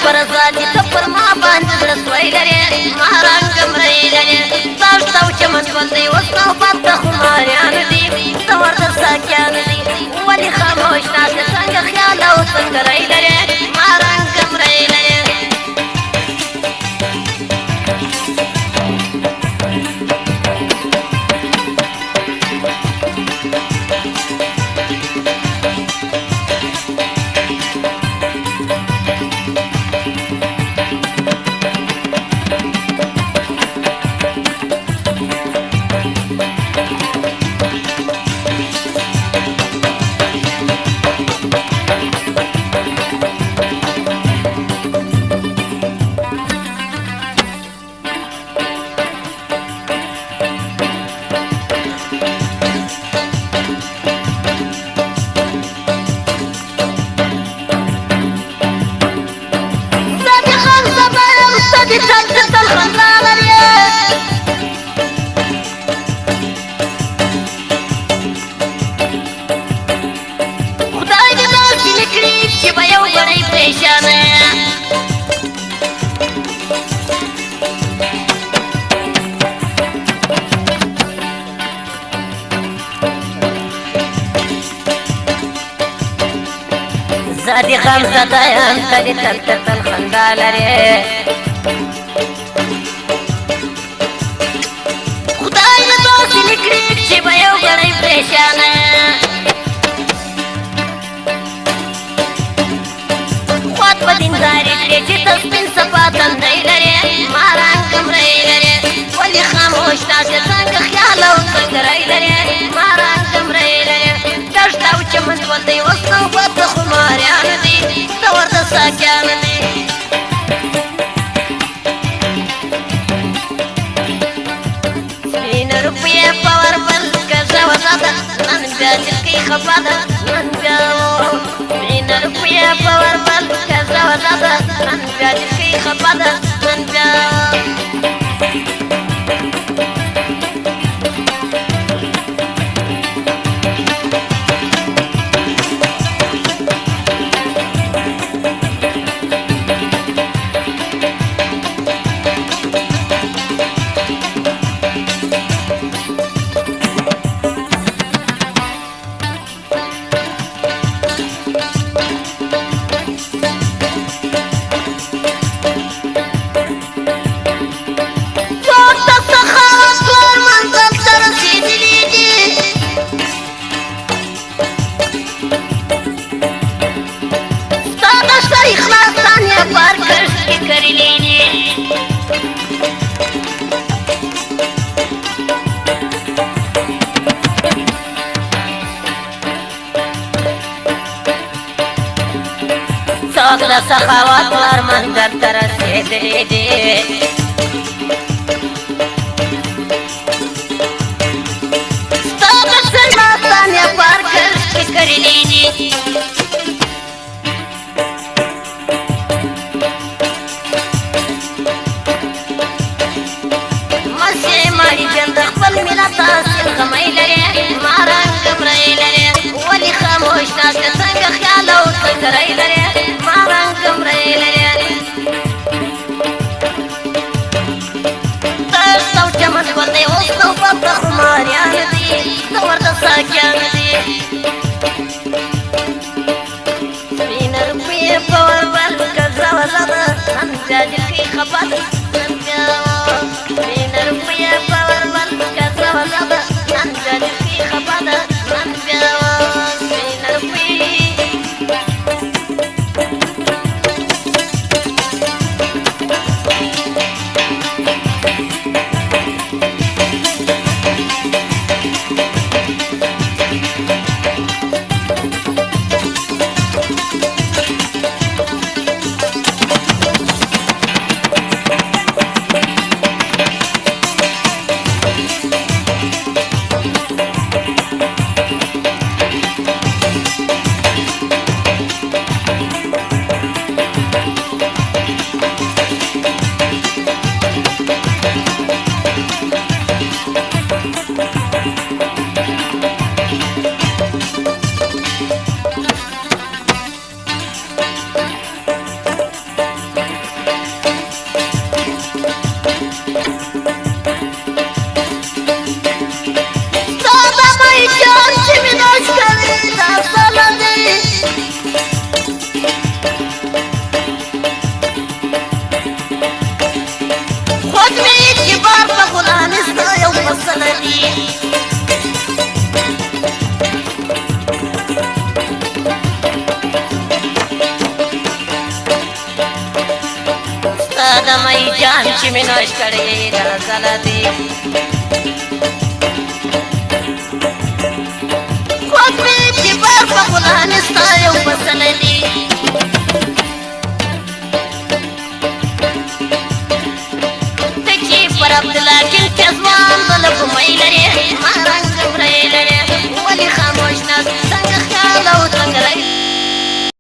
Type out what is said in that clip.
پرزادي ته پر ما باندې زړه سوی لرې ما رنګ مرۍ لرې دښته او چمن ګل دی اوس نوبت د خماریانو دي د ورته ساقیانو دي ولې خاموش ناست څنګه خیال او سنګرۍ لرې ما رنګ مرۍ لرې زادي غمزة دايم تدي تلتت الخندا لري خدای له دوستي نکړي چې به یو ګړی پریشانه خوات په دینداري کړې چې ته سپین صفا تندی لرې ما رنګ مرۍ لرې ولې خاموش ناستې څنګه خیال او سنګرۍ لرې ما رنګ مرۍ لرې دښته او چمن ګل دی اوس نوبت د خماریانو دي د ورته ساقیانو دي سپینه روپیې په وربل کږه وزه ده نن بیا جلکۍ خفه ده نن بیا سپینه روپیې په وربل کږه وزه ده نن بیا جلکۍ خفه ده نن بیا څوک د سخاوت لار منزل ته رسېدلي دي ستا د سلمستان یې پار کښې کرلي دي مسې مړي جل د خپل ملت اصل غمی لرې ما رنګ مرۍ لرې ولې خاموش ناستې څنګه خیال او سنګرۍ لرې ما رنګ مرۍ لرې دښته او چمن ګل دی اوس نوبت د خماریانو دي د ورته ساقیانو دي سپینه روپیې په وربل کږه وزه ده نن بیا جلکۍ خفه ده نن بیا سپینه روپیې په وربل کږه وزه ده نن بیا جلکۍ خفه ده نن بیا سپینه روپیې دي ستا د مۍ جان چې مې نوش کړی زلزله دي خوږ مې چې بار په غلانې ستا یو فصله